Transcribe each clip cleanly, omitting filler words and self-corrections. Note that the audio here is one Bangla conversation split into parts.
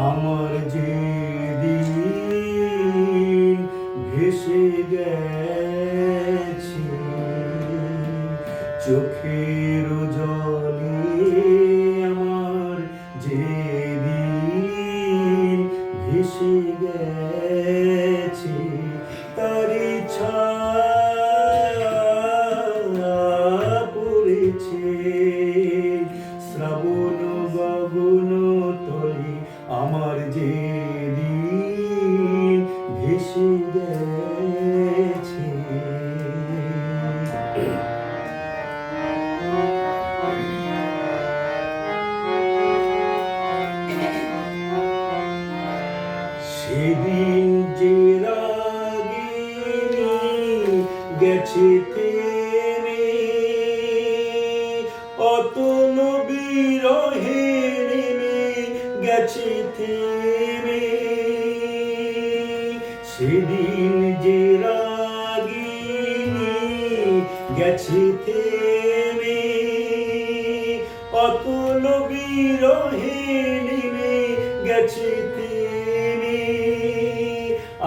আমার যেদিন ভেসে গেছে চোখের জলে, আমার যেদিন ভেসে গেছে তারি ছায়া পড়েছে শ্রাবণ গগন তলে, আমার যেদিন ভেসে গেছে। সেদিন যে রাগিনী গেছে তেরে, অতল বিরহে নেমে গেছে থেমে। সেদিন যে রাগিনী গেছে থেমে, অতল বিরহে নেমে গেছে থেমে।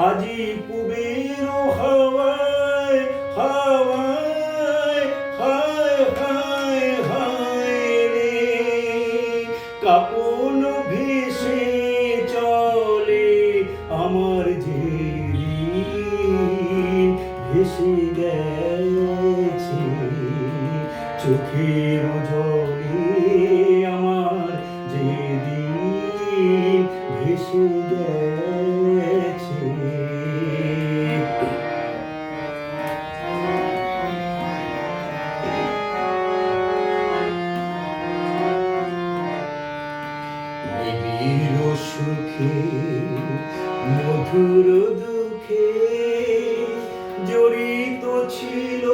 আজি পুবের হাওয়ায় হাওয়ায় হায় হায় হায় রে, কাপন ভেসে চলে আমার যেদিন ভেসে গেছে চোখের জলে, আমার যেদিন ভেসে গেছে। নিবিড় সুখে মধুর দুঃখে জড়িত ছিল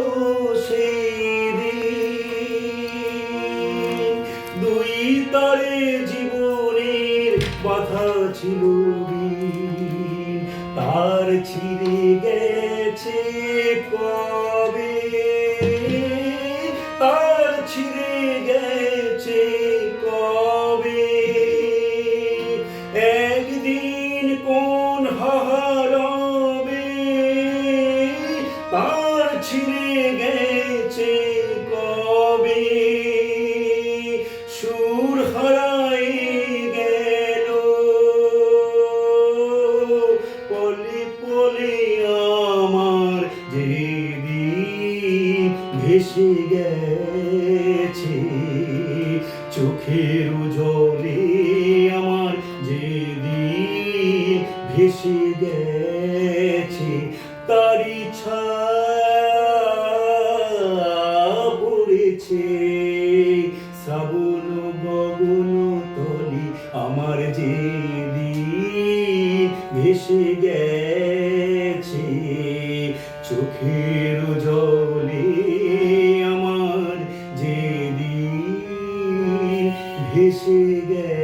সেই দিন, দুই তারে জীবনের বাধা ছিল দিন, তার ছিঁড়ে গেছে কবে, তার ছিঁড়ে গেছে কবে। একদিন কোন হারাবে, তার ছিঁড়ে গেছে কবে। সুর হারাই গেল পলে পলে, আমার যেদিন ভেসে গেছে চোখের জলে, আমার যেদিন ভেসে গেছে তারি ছায়া পড়েছে শ্রাবণ গগন তলে, আমার যেদিন ভেসে গেছে চোখের জলে, আমার যেদিন ভেসে গেছে।